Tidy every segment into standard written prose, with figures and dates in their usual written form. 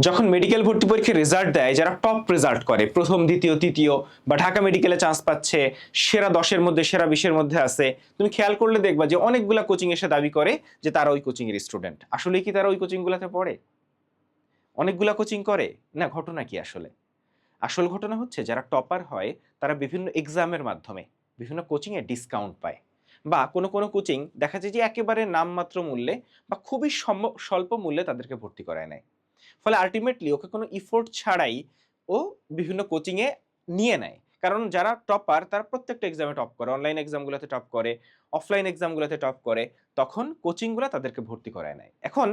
যখন মেডিকেল ভর্তি পরীক্ষার রেজাল্ট দেয়, যারা টপ রেজাল্ট করে প্রথম দ্বিতীয় তৃতীয় বা ঢাকা মেডিকেলে চান্স পাচ্ছে, সেরা 10-এর মধ্যে সেরা 20-এর মধ্যে আছে, তুমি খেয়াল করলে দেখবা যে অনেকগুলা কোচিং এসে দাবি করে যে তারা ওই কোচিং এর স্টুডেন্ট। আসলে কি তারা ওই কোচিং গুলাতে পড়ে? অনেকগুলা কোচিং করে? না, ঘটনা কি আসলে? আসল ঘটনা হচ্ছে যারা টপার হয় তারা বিভিন্ন এক্সামের মাধ্যমে বিভিন্ন কোচিং এ ডিসকাউন্ট পায়, বা কোনো কোচিং দেখা যায় যে একেবারে নামমাত্র মূল্যে বা খুবই স্বল্প মূল্যে তাদেরকে ভর্তি করায় নেয়। ফলে আল্টিমেটলি ওকে কোনো ইফোর্ট ছাড়াই ও বিভিন্ন কোচিং এ নিয়ে নেয়। কারণ যারা টপার তারা প্রত্যেকটা এক্সামে টপ করে, অনলাইন এক্সামগুলোতে টপ করে, অফলাইন এক্সামগুলোতে টপ করে, তখন কোচিংগুলা তাদেরকে ভর্তি করায় নেয়। এখন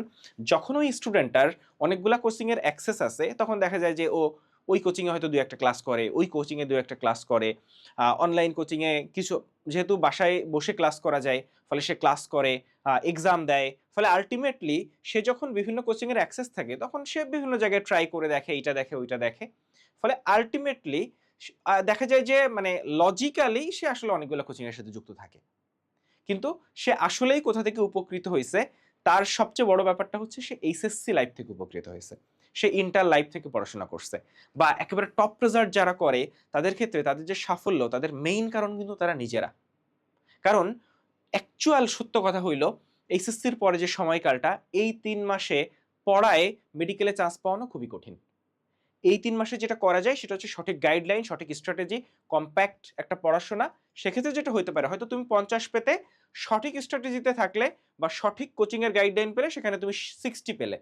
যখন ওই স্টুডেন্টটার অনেকগুলা কোচিং এর অ্যাক্সেস আছে, তখন দেখা যায় যে ও ওই কোচিং এ হয়তো ২-১ টা ক্লাস করে, ওই কোচিং এ ২-১ টা ক্লাস করে। অনলাইন কোচিং এ কিছু, যেহেতু বাসায় বসে ক্লাস করা যায়, ফলে সে ক্লাস করে, এক্সাম দেয়। ফলে আল্টিমেটলি সে যখন বিভিন্ন কোচিং এর অ্যাক্সেস থাকে, তখন সে বিভিন্ন জায়গায় ট্রাই করে দেখে, এইটা দেখে, ওইটা দেখে। ফলে আল্টিমেটলি দেখা যায় যে মানে লজিক্যালি সে আসলে অনেকগুলো কোচিং এর সাথে যুক্ত থাকে। কিন্তু সে আসলেই কোথা থেকে উপকৃত হইছে, তার সবচেয়ে বড় ব্যাপারটা হচ্ছে সে এইচএসসি লাইফ থেকে উপকৃত হইছে। সে ইন্টার লাইফ থেকে পড়াশোনা করছে। বা একেবারে টপ রেজাল্ট যারা করে, তাদের ক্ষেত্রে তাদের যে সাফল্য, তাদের মেইন কারণ কিন্তু তারা নিজেরা। কারণ অ্যাকচুয়াল সত্য কথা হইল, এইচএসসির পরে যে সময়কালটা, এই ৩ মাসে পড়ায় মেডিকেলে চান্স পাওয়ানো খুবই কঠিন। এই ৩ মাসে যেটা করা যায় সেটা হচ্ছে সঠিক গাইডলাইন, সঠিক স্ট্র্যাটেজি, কম্প্যাক্ট একটা পড়াশোনা। সেক্ষেত্রে যেটা হইতে পারে, হয়তো তুমি ৫০ পেতে সঠিক স্ট্র্যাটেজিতে থাকলে বা সঠিক কোচিং এর গাইডলাইন পেলে সেখানে তুমি ৬০ পেলে,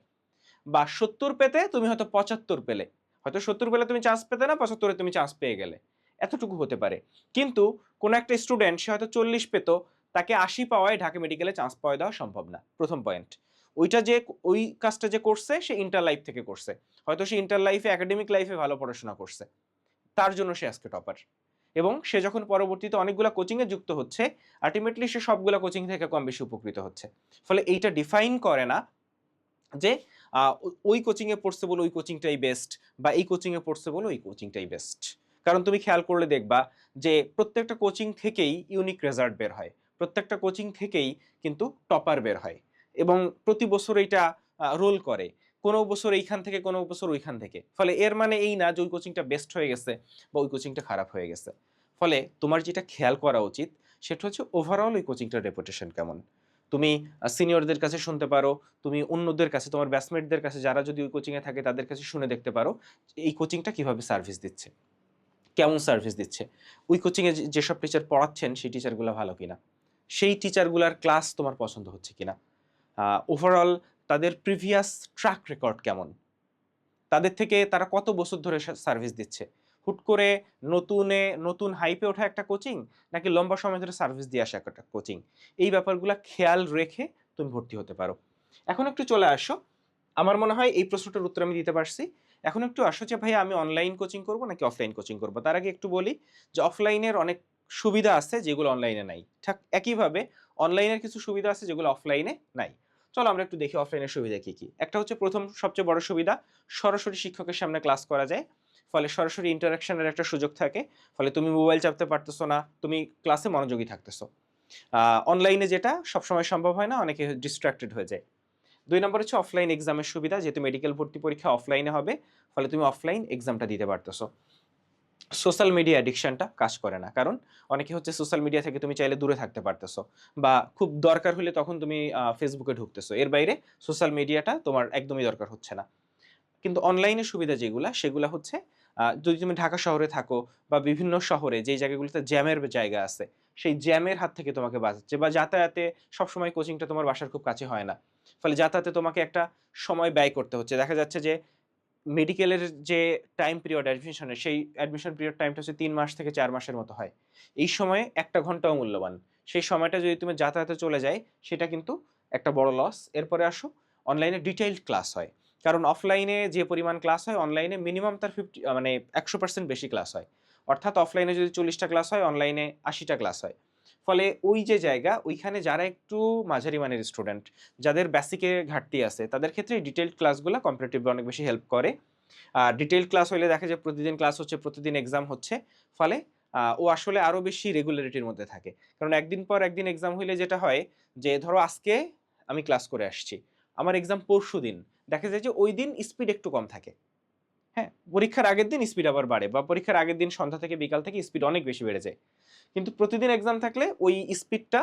বা ৭০ পেতে তুমি হয়তো ৭৫ পেলে। হয়তো ৭০ পেলে তুমি চান্স পেতে না, ৭৫ এ তুমি চান্স পেয়ে গেলে। এতটুকু হতে পারে। কিন্তু কোন একটা স্টুডেন্ট সে হয়তো ৪০ পেত, তাকে ৮০ পাওয়ায় ঢাকা মেডিকেলে চান্স পাওয়া দেওয়া সম্ভব না। ১ম পয়েন্ট। ওইটা যে ওই কাজটা যে করছে সে ইন্টার লাইফ থেকে করছে। হয়তো সে ইন্টার লাইফে একাডেমিক লাইফে ভালো পড়াশোনা করছে। তার জন্য সে আজকে টপার। এবং সে যখন পরবর্তীতে অনেকগুলা কোচিং এ যুক্ত হচ্ছে, আল্টিমেটলি সে সবগুলা কোচিং থেকে কম বেশি উপকৃত হচ্ছে। ফলে এইটা ডিফাইন করে না যে ওই কোচিং এ পড়ছে বলে ওই কোচিংটাই বেস্ট, বা এই কোচিং এ পড়ছে বলে ওই কোচিংটাই বেস্ট। কারণ তুমি খেয়াল করলে দেখবা যে প্রত্যেকটা কোচিং থেকেই ইউনিক রেজাল্ট বের হয়। প্রত্যেকটা কোচিং থেকেই কিন্তু টপার বের হয়। এবং প্রতি বছর এইটা রোল করে। কোনো বছর এইখান থেকে, কোনো বছর ওইখান থেকে। ফলে এর মানে এই না যে ওই কোচিংটা বেস্ট হয়ে গেছে বা ওই কোচিংটা খারাপ হয়ে গেছে। ফলে তোমার যেটা খেয়াল করা উচিত সেটা হচ্ছে ওভারঅল ওই কোচিংটার রেপুটেশন কেমন। তুমি সিনিয়রদের কাছে শুনতে পারো, তুমি অন্যদের কাছে, তোমার ব্যাচমেটদের কাছে যারা যদি ওই কোচিং এ থাকে তাদের কাছে শুনে দেখতে পারো এই কোচিংটা কিভাবে সার্ভিস দিচ্ছে, কেমন সার্ভিস দিচ্ছে। ওই কোচিং এ যেসব টিচার পড়াচ্ছেন সেই টিচারগুলা ভালো কিনা, সেই টিচারগুলার ক্লাস তোমার পছন্দ হচ্ছে কিনা, ওভারঅল তাদের প্রিভিয়াস ট্র্যাক রেকর্ড কেমন, তাদের থেকে তারা কত বছর ধরে সার্ভিস দিচ্ছে। হুট করে নতুন হাইপে ওঠা একটা কোচিং, নাকি লম্বা সময় ধরে সার্ভিস দিয়ে আসা একটা কোচিং, এই ব্যাপারগুলা খেয়াল রেখে তুমি ভর্তি হতে পারো। এখন একটু চলে আসো, আমার মনে হয় এই প্রশ্নটার উত্তর আমি দিতে পারছি। এখন একটু আসো যে ভাইয়া আমি অনলাইন কোচিং করব নাকি অফলাইন কোচিং করব। তার আগে একটু বলি যে অফলাইনের অনেক সুবিধা আছে যেগুলো অনলাইনে নাই। ঠিক একইভাবে অনলাইনের কিছু সুবিধা আছে যেগুলো অফলাইনে নাই। চলো আমরা একটু দেখি অফলাইনের সুবিধা কি কি। একটা হচ্ছে প্রথম সবচেয়ে বড় সুবিধা, সরাসরি শিক্ষকের সামনে ক্লাস করা যায়। ফলে সরাসরি ইন্টারেকশনের একটা সুযোগ থাকে। ফলে তুমি মোবাইল চাপতে পারতেছো না, তুমি ক্লাসে মনোযোগী থাকতেছো। অনলাইনে যেটা সবসময় সম্ভব হয় না, অনেকে ডিস্ট্রাক্টেড হয়ে যায়। ২ নম্বর হচ্ছে অফলাইন এক্সামের সুবিধা, যেহেতু মেডিকেল ভর্তি পরীক্ষা অফলাইনে হবে, ফলে তুমি অফলাইন এক্সামটা দিতে পারতেছো। সোশ্যাল মিডিয়া অ্যাডিকশনটা কাজ করে না। কারণ অনেকে হচ্ছে সোশ্যাল মিডিয়া থেকে তুমি চাইলে দূরে থাকতে পারতেছো। বা খুব দরকার হলে তখন তুমি Facebook এ ঢুকতেছো। এর বাইরে সোশ্যাল মিডিয়াটা তোমার একদমই দরকার হচ্ছে না। কিন্তু অনলাইনে সুবিধা যেগুলা, সেগুলা হচ্ছে যদি তুমি ঢাকা শহরে থাকো বা বিভিন্ন শহরে যেই জায়গাগুলোতে জ্যামের জায়গা আছে, সেই জ্যামের হাত থেকে তোমাকে বাঁচাচ্ছে। বা যাতায়াতে সবসময় কোচিংটা তোমার বাসার খুব কাছে হয় না। ফলে যাতায়াতে তোমাকে একটা সময় ব্যয় করতে হচ্ছে। দেখা যাচ্ছে যে মেডিকেলের যে টাইম পিরিয়ড অ্যাডমিশনের, সেই অ্যাডমিশন পিরিয়ড টাইমটা হচ্ছে ৩ মাস থেকে ৪ মাসের মতো হয়। এই সময়ে ১ টা ঘন্টাও মূল্যবান। সেই সময়টা যদি তুমি যাতায়াতে চলে যায়, সেটা কিন্তু একটা বড় লস। এরপরে আসো, অনলাইনে ডিটেইলড ক্লাস হয়। কারণ অফলাইনে যে পরিমাণ ক্লাস হয়, অনলাইনে মিনিমাম তার ১০০% বেশি ক্লাস হয়। অর্থাৎ অফলাইনে যদি ৪০ টা ক্লাস হয়, অনলাইনে ৮০ টা ক্লাস হয়। ফলে ওই যে জায়গা, ওইখানে যারা একটু মাঝারি মানের স্টুডেন্ট, যাদের বেসিকে ঘাটতি আছে, তাদের ক্ষেত্রে এই ডিটেইলড ক্লাসগুলা কম্পারেটিভলি অনেক বেশি হেল্প করে। ডিটেইলড ক্লাস হইলে দেখা যায় প্রতিদিন ক্লাস হচ্ছে, প্রতিদিন এক্সাম হচ্ছে। ফলে ও আসলে আরো বেশি রেগুলারিটির মধ্যে থাকে। কারণ একদিন পর একদিন এক্সাম হইলে যেটা হয় যে, ধরো আজকে আমি ক্লাস করে আসছি। আমার এক্সাম পরশুদিন। দেখা যায় যে ওই দিন স্পিড একটু কম থাকে। হ্যাঁ, পরীক্ষার আগের দিন স্পিড আবার বাড়ে, বা পরীক্ষার আগের দিন সন্ধ্যা থেকে বিকাল থেকে স্পিড অনেক বেশি বেড়ে যায়। কিন্তু প্রতিদিন এক্সাম থাকলে ওই স্পিডটা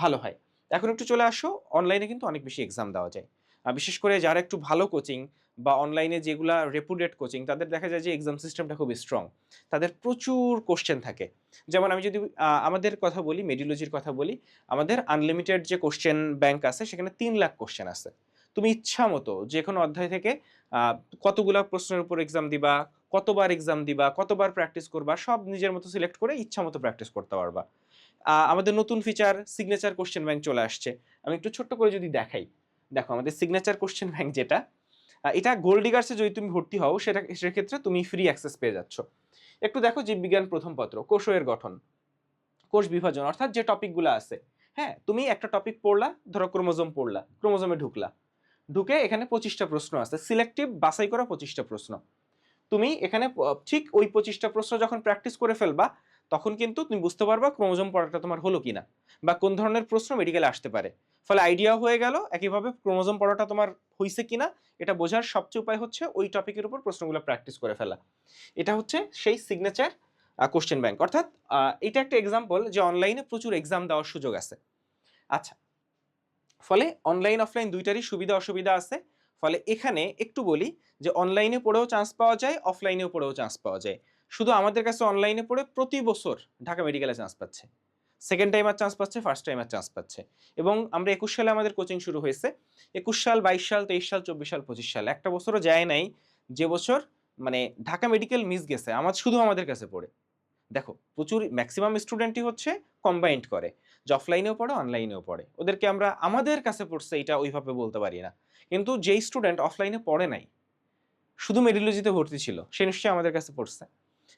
ভালো হয়। এখন একটু চলে আসো, অনলাইনে কিন্তু অনেক বেশি এক্সাম দেওয়া যায়। বিশেষ করে যারা একটু ভালো কোচিং বা অনলাইনে যেগুলা রেপুটেড কোচিং, তাদের দেখা যায় যে এক্সাম সিস্টেমটা খুব স্ট্রং। তাদের প্রচুর কোশ্চেন থাকে। যেমন আমি যদি আমাদের কথা বলি, মেডিওলজির কথা বলি, আমাদের আনলিমিটেড যে কোশ্চেন ব্যাংক আছে সেখানে 3 লাখ কোশ্চেন আছে। তুমি ইচ্ছা মতো যে কোনো অধ্যায় থেকে কতগুলা প্রশ্নের উপর এক্সাম দিবা, কতবার এক্সাম দিবা, কতবার প্র্যাকটিস করবা, সব নিজের মতো সিলেক্ট করে ইচ্ছা মতো প্র্যাকটিস করতে পারবা। আমাদের নতুন ফিচার সিগনেচার কোশ্চেন ব্যাংক চলে আসছে। আমি একটু ছোট্ট করে যদি দেখাই, দেখো আমাদের সিগনেচার কোশ্চেন ব্যাংক যেটা, এটা গোল্ড ডিগার্সে যদি তুমি ভর্তি হও সেক্ষেত্রে তুমি ফ্রি অ্যাক্সেস পেয়ে যাচ্ছ। একটু দেখো, জীববিজ্ঞান প্রথম পত্র, কোষের গঠন, কোষ বিভাজন, অর্থাৎ যে টপিকগুলো আছে। হ্যাঁ, তুমি একটা টপিক পড়লা, ধরো ক্রোমোজোম পড়লা, ক্রোমোজোমে ঢুকলা, ঢুকে এখানে 25টা প্রশ্ন আছে, সিলেক্টিভ বাছাই করা 25টা প্রশ্ন। তুমি এখানে ঠিক ওই 25টা প্রশ্ন যখন প্র্যাকটিস করে ফেলবা, তখন কিন্তু তুমি বুঝতে পারবা ক্রোমোজোম পড়াটা তোমার হলো কিনা, বা কোন ধরনের প্রশ্ন মেডিকেলে আসতে পারে। ফলে আইডিয়া হয়ে গেল একইভাবে ক্রোমোজোম পড়াটা তোমার হইছে কিনা। এটা বোঝার সবচেয়ে উপায় হচ্ছে ওই টপিকের উপর প্রশ্নগুলো প্র্যাকটিস করে ফেলা। এটা হচ্ছে সেই সিগনেচার কোশ্চেন ব্যাংক। অর্থাৎ এটা একটা এক্সাম্পল যে অনলাইনে প্রচুর এক্সাম দেওয়ার সুযোগ আছে। আচ্ছা, ফলে অনলাইন অফলাইন দুইটারই সুবিধা অসুবিধা আছে। ফলে এখানে একটু বলি যে অনলাইনে পড়েও চান্স পাওয়া যায়, অফলাইনেও পড়েও চান্স পাওয়া যায়। শুধু আমাদের কাছে অনলাইনে পড়ে প্রতি বছর ঢাকা মেডিকেলে চান্স পাচ্ছে, সেকেন্ড টাইমার চান্স পাচ্ছে, ফার্স্ট টাইমার চান্স পাচ্ছে। এবং আমরা 21 সালে আমাদের কোচিং শুরু হয়েছে। 21 সাল, 22 সাল, 23 সাল, 24 সাল, 25 সাল, একটা বছরও যায় নাই যে বছর মানে ঢাকা মেডিকেল মিস গেছে শুধু আমাদের কাছে পড়ে। দেখো, প্রচুর ম্যাক্সিমাম স্টুডেন্টই হচ্ছে কম্বাইন্ড করে, যে অফলাইনেও পড়ে অনলাইনেও পড়ে। ওদেরকে আমরা আমাদের কাছে পড়ছে এটা ওইভাবে বলতে পারি না। কিন্তু যেই স্টুডেন্ট অফলাইনে পড়ে নাই, শুধু মেডিওলজিতে ভর্তি ছিল, সে নিশ্চয়ই আমাদের কাছে পড়ছে।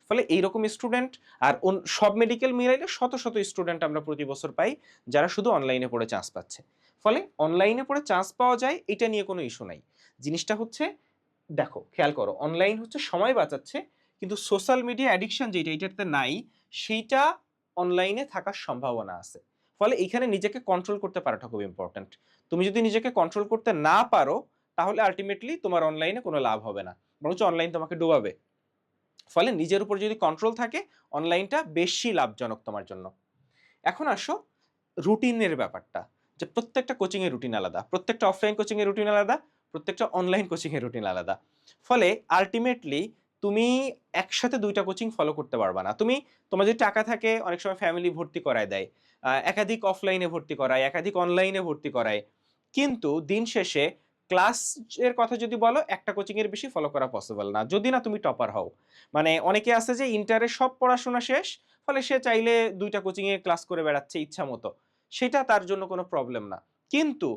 ফলে এইরকম স্টুডেন্ট আর সব মেডিকেল মিলাইলে শত শত স্টুডেন্ট আমরা প্রতি বছর পাই যারা শুধু অনলাইনে পড়ে চান্স পাচ্ছে। ফলে অনলাইনে পড়ে চান্স পাওয়া যায়, এটা নিয়ে কোনো ইস্যু নাই। জিনিসটা হচ্ছে, দেখো খেয়াল করো, অনলাইন হচ্ছে সময় বাঁচাচ্ছে, কিন্তু সোশ্যাল মিডিয়া অ্যাডিকশন যেটা এটাতে নাই, সেইটা অনলাইনে থাকার সম্ভাবনা আছে। ফলে এইখানে নিজেকে কন্ট্রোল করতে পারাটা খুব ইম্পর্ট্যান্ট। তুমি যদি নিজেকে কন্ট্রোল করতে না পারো, তাহলে আলটিমেটলি তোমার অনলাইনে কোনো লাভ হবে না, বরঞ্চ অনলাইন তোমাকে ডুবাবে। ফলে নিজের উপর যদি কন্ট্রোল থাকে, অনলাইনটা বেশি লাভজনক তোমার জন্য। এখন আসো রুটিনের ব্যাপারটা, যে প্রত্যেকটা কোচিং এর রুটিন আলাদা, প্রত্যেকটা অফলাইন কোচিং এর রুটিন আলাদা, প্রত্যেকটা অনলাইন কোচিং এর রুটিন আলাদা। ফলে আলটিমেটলি তুমি একসাথে দুইটা কোচিং ফলো করতে পারবা না। তোমার যদি টাকা থাকে, অনেক সময় ফ্যামিলি ভর্তি করায় দেয়, একাধিক অফলাইনে ভর্তি করায়, একাধিক অনলাইনে ভর্তি করায়, কিন্তু দিন শেষে ক্লাস এর কথা যদি বলো, একটা কোচিং এর বেশি ফলো করা পসিবল না, যদি না তুমি টপার হও। মানে অনেকে আছে যে ইন্টারে সব পড়াশোনা শেষ, ফলে সে চাইলে দুইটা কোচিং এ ক্লাস করে বেড়াচ্ছে ইচ্ছা মতো, সেটা তার জন্য কোনো প্রবলেম না। কিন্তু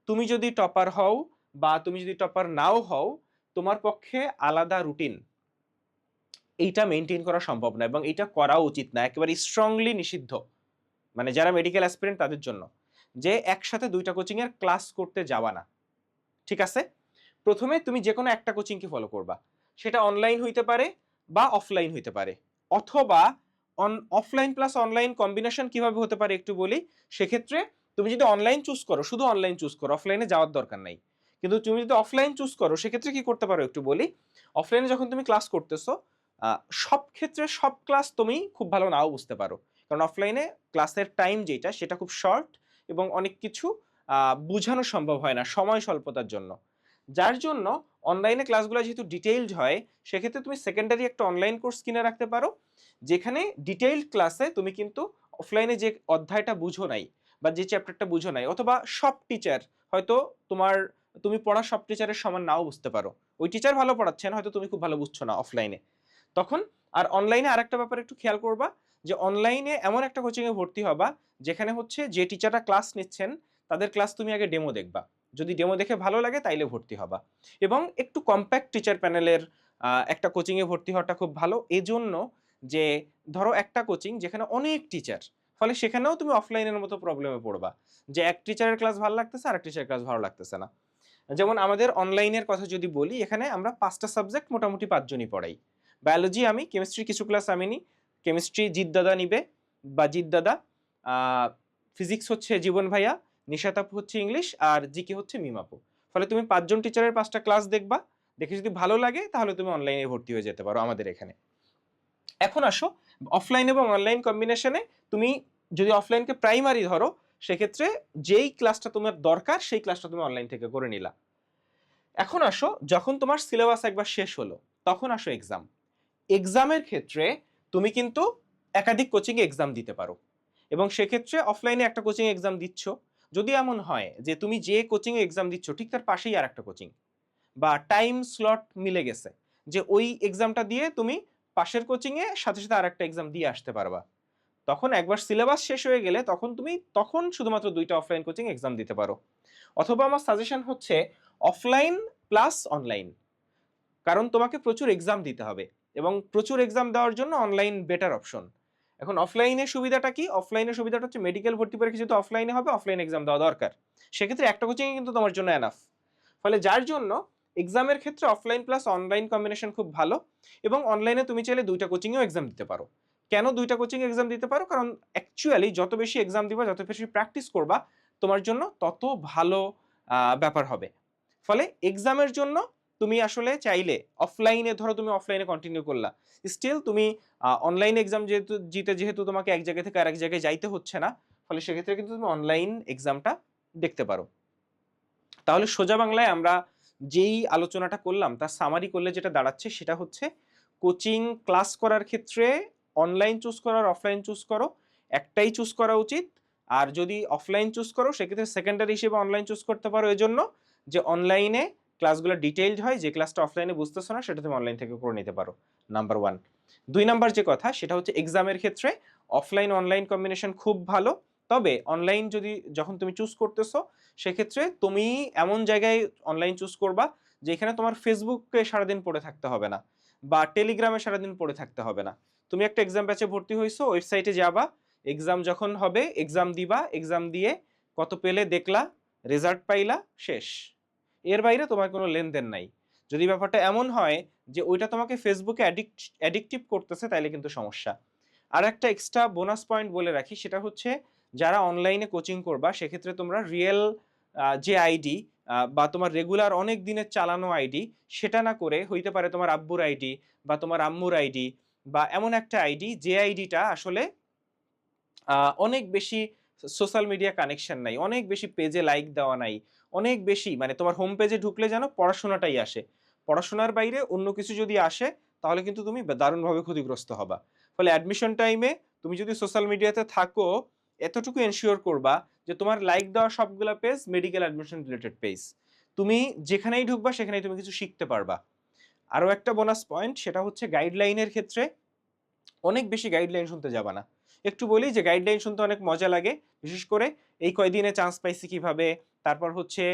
তুমি যদি টপার হও, বা তুমি যদি টপার নাও হও, তোমার পক্ষে আলাদা রুটিন এইটা মেনটেন করা সম্ভব না, এবং এটা করা উচিত না, একেবারে স্ট্রংলি নিষিদ্ধ। মানে যারা মেডিকেল অ্যাসপিরেন্ট তাদের জন্য, যে একসাথে দুইটা কোচিং এর ক্লাস করতে যাওয়া না। ঠিক আছে, প্রথমে তুমি যে কোনো একটা কোচিংকে ফলো করবা, সেটা অনলাইন হইতে পারে বা অফলাইন হইতে পারে, অথবা অফলাইন প্লাস অনলাইন কম্বিনেশন কিভাবে হতে পারে একটু বলি। সেক্ষেত্রে তুমি যদি অনলাইন চুজ করো, শুধু অনলাইন চুজ করো, অফলাইনে যাওয়ার দরকার নাই। কিন্তু তুমি যদি অফলাইন চুজ করো, সেক্ষেত্রে কি করতে পারো একটু বলি। অফলাইনে যখন তুমি ক্লাস করতেছো, সব ক্ষেত্রে সব ক্লাস তুমি খুব ভালো নাও বুঝতে পারো, কারণ অফলাইনে ক্লাসের টাইম যেটা সেটা খুব শর্ট, এবং অনেক কিছু বোঝানো সম্ভব হয় না সময় স্বল্পতার জন্য। যার জন্য অনলাইনে ক্লাসগুলো যেহেতু ডিটেইলড হয়, সেক্ষেত্রে তুমি সেকেন্ডারি একটা অনলাইন কোর্স কিনে রাখতে পারো, যেখানে ডিটেইলড ক্লাসে তুমি কিন্তু অফলাইনে যে অধ্যায়টা বুঝো নাই, বা যে চ্যাপ্টারটা বুঝো নাই, অথবা সব টিচার হয়তো তুমি পড়া সব টিচারের সমান নাও বুঝতে পারো, ওই টিচার ভালো পড়াচ্ছেন, হয়তো তুমি খুব ভালো বুঝছো না অফলাইনে, তখন। আর অনলাইনে আরেকটা ব্যাপার একটু খেয়াল করবা, যে অনলাইনে এমন একটা কোচিংয়ে ভর্তি হবা যেখানে হচ্ছে যে টিচাররা ক্লাস নিচ্ছেন তাদের ক্লাস তুমি আগে ডেমো দেখবা, যদি ডেমো দেখে ভালো লাগে তাইলে ভর্তি হবা। এবং একটু কম্প্যাক্ট টিচার প্যানেলের একটা কোচিংয়ে ভর্তি হওয়াটা খুব ভালো, এজন্য যে ধরো একটা কোচিং যেখানে অনেক টিচার, ফলে সেখানেও তুমি অফলাইনের মতো প্রবলেমে পড়বা, যে এক টিচারের ক্লাস ভালো লাগতেছে আর এক টিচারের ক্লাস ভালো লাগতেছে না। যেমন আমাদের অনলাইনের কথা যদি বলি, এখানে আমরা 5টা সাবজেক্ট মোটামুটি 5 জনই পড়াই। বায়োলজি আমি, কেমিস্ট্রি কিছু ক্লাস আমি নিই, কেমিস্ট্রি জিৎ দাদা নিবে বা জিৎ দাদা, ফিজিক্স হচ্ছে জীবন ভাইয়া, নিশাত আপু হচ্ছে ইংলিশ, আর জিকে হচ্ছে মিমাপু। ফলে তুমি 5 জন টিচারের 5টা ক্লাস দেখবা, দেখে যদি ভালো লাগে তাহলে তুমি অনলাইনে ভর্তি হয়ে যেতে পারো আমাদের এখানে। এখন আসো অফলাইন এবং অনলাইন কম্বিনেশনে, তুমি যদি অফলাইনকে প্রাইমারি ধরো সেক্ষেত্রে যেই ক্লাসটা তোমার দরকার সেই ক্লাসটা তুমি অনলাইন থেকে করে নিলা। এখন আসো যখন তোমার সিলেবাস একবার শেষ হলো তখন আসো এক্সাম। এক্সামের ক্ষেত্রে তুমি কিন্তু একাধিক কোচিং এক্সাম দিতে পারো, এবং সেক্ষেত্রে অফলাইনে একটা কোচিং এক্সাম দিচ্ছ, যদি এমন হয় যে তুমি যে কোচিং এক্সাম দিচ্ছ ঠিক তার পাশেই আর একটা কোচিং বা টাইম স্লট মিলে গেছে যে ওই এক্সামটা দিয়ে তুমি পাশের কোচিং এ সাথে সাথে আরেকটা এক্সাম দিয়ে আসতে পারবা, তখন একবার সিলেবাস শেষ হয়ে গেলে তখন শুধুমাত্র 2টা অফলাইন কোচিং এক্সাম দিতে পারো। অথবা আমার সাজেশন হচ্ছে অফলাইন প্লাস অনলাইন, কারণ তোমাকে প্রচুর এক্সাম দিতে হবে এবং প্রচুর এক্সাম দেওয়ার জন্য অনলাইন বেটার অপশন। এখন অফলাইনের সুবিধাটা কি? অফলাইনের সুবিধাটা হচ্ছে মেডিকেল ভর্তি পরীক্ষা যেহেতু অফলাইনে হবে, অফলাইন এক্সাম দেওয়া দরকার, সেক্ষেত্রে একটা কোচিং কিন্তু তোমার জন্য এনাফ। ফলে যার জন্য এক্সামের ক্ষেত্রে অফলাইন প্লাস অনলাইন কম্বিনেশন খুব ভালো, এবং অনলাইনে তুমি চাইলে 2টা কোচিংয়েও এক্সাম দিতে পারো। কেন 2টা কোচিং এক্সাম দিতে পারো? কারণ অ্যাকচুয়ালি যত বেশি এক্সাম দিবা, যত বেশি প্র্যাকটিস করবা, তোমার জন্য তত ভালো ব্যাপার হবে। ফলে এক্সামের জন্য তুমি আসলে চাইলে অফলাইনে, ধরো তুমি অফলাইনে কন্টিনিউ করলা, স্টিল তুমি অনলাইন এক্সাম যেহেতু তোমাকে এক জায়গা থেকে আরেক জায়গায় যাইতে হচ্ছে না, ফলে সেক্ষেত্রে কিন্তু তুমি অনলাইন এক্সামটা দেখতে পারো। তাহলে সোজা বাংলায় আমরা যেই আলোচনাটা করলাম তার সামারি করলে যেটা দাঁড়াচ্ছে সেটা হচ্ছে, কোচিং ক্লাস করার ক্ষেত্রে অনলাইন চুজ করো আর অফলাইন চুজ করো, একটাই চুজ করা উচিত। আর যদি অফলাইন চুজ করো সেক্ষেত্রে সেকেন্ডারি হিসেবে অনলাইন চুজ করতে পারো, এজন্য যে অনলাইনে ক্লাসগুলো ডিটেইলড হয়, যে ক্লাসটা অফলাইনে বুঝতেছো না সেটা তুমি অনলাইন থেকে করে নিতে পারো, নাম্বার 1। 2 নাম্বার যে কথা সেটা হচ্ছে এক্সামের ক্ষেত্রে অফলাইন অনলাইন কম্বিনেশন খুব ভালো, তবে অনলাইন যখন তুমি চুজ করতেছো সেক্ষেত্রে তুমি এমন জায়গায় অনলাইন চুজ করবা যেখানে তোমার ফেসবুকে সারাদিন পড়ে থাকতে হবে না বা টেলিগ্রামে সারাদিন পড়ে থাকতে হবে না। তুমি একটা এক্সাম ব্যাচে ভর্তি হয়েছো, ওয়েবসাইটে যাবা, এক্সাম যখন হবে এক্সাম দিবা, এক্সাম দিয়ে কত পেলে দেখলা, রেজাল্ট পাইলা, শেষ। এর বাইরে তোমার কোনো লেনদেন নাই। যদি ব্যাপারটা এমন হয় যে ওইটা তোমাকে ফেসবুকে অ্যাডিকটিভ করতেছে তাইলে কিন্তু সমস্যা। আর একটা এক্সট্রা বোনাস পয়েন্ট বলে রাখি, সেটা হচ্ছে যারা অনলাইনে কোচিং করবা সেক্ষেত্রে তোমরা রিয়েল যে আইডি বা তোমার রেগুলার অনেক দিনের চালানো আইডি, সেটা না করে হইতে পারে তোমার আব্বুর আইডি বা তোমার আম্মুর আইডি বা এমন একটা আইডি যে আইডিটা আসলে অনেক বেশি সোশ্যাল মিডিয়া কানেকশন নাই, অনেক বেশি পেজে লাইক দেওয়া নাই, অনেক বেশি মানে তোমার হোম পেজে ঢুকলে যেন পড়াশোনাটাই আসে, পড়াশোনার বাইরে অন্য কিছু যদি আসে তাহলে কিন্তু তুমি দারুণভাবে ক্ষতিগ্রস্ত হবা। ফলে অ্যাডমিশন টাইমে তুমি যদি সোশ্যাল মিডিয়াতে থাকো, এতটুকু এনশিওর করবা যে তোমার লাইক দেওয়া সবগুলা page medical admission related page, তুমি যেখানেই ঢুকবা সেখানেই তুমি কিছু শিখতে পারবা। আরও একটা বোনাস পয়েন্ট সেটা হচ্ছে গাইডলাইনের ক্ষেত্রে অনেক বেশি গাইডলাইন শুনতে যাবা না। একটু বলি যে গাইডলাইন শুনতে অনেক মজা লাগে, বিশেষ করে এই কয়দিনে চান্স পাইছি কিভাবে, তারপর হচ্ছে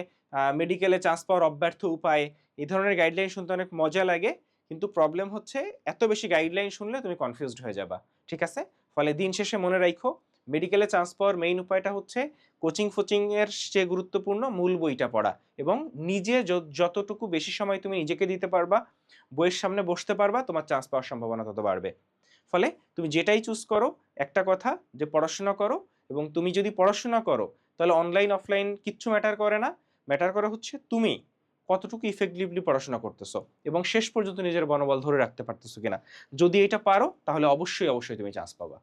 মেডিকেলে চান্স পাওয়ার অব্যর্থ উপায়, এই ধরনের গাইডলাইন শুনতে অনেক মজা লাগে, কিন্তু প্রবলেম হচ্ছে এত বেশি গাইডলাইন শুনলে তুমি কনফিউজড হয়ে যাবা, ঠিক আছে? ফলে দিন শেষে মনে রাখো, মেডিকেলে চান্স পাওয়ার মেইন উপায়টা হচ্ছে কোচিং ফোচিং এর চেয়ে গুরুত্বপূর্ণ মূল বইটা পড়া, এবং নিজে যতটুকু বেশি সময় তুমি নিজেকে দিতে পারবা, বইয়ের সামনে বসতে পারবা, তোমার চান্স পাওয়ার সম্ভাবনা তত বাড়বে। ফলে তুমি যেটাই চুজ করো, একটা কথা যে পড়াশোনা করো, এবং তুমি যদি পড়াশোনা করো তাহলে অনলাইন অফলাইন কিচ্ছু ম্যাটার করে না, ম্যাটার করে হচ্ছে তুমি কতটুকু ইফেক্টিভলি পড়াশোনা করতেছো এবং শেষ পর্যন্ত নিজের মনোবল ধরে রাখতে পারতেছো কিনা। যদি এটা পারো তাহলে অবশ্যই অবশ্যই তুমি চান্স পাবা।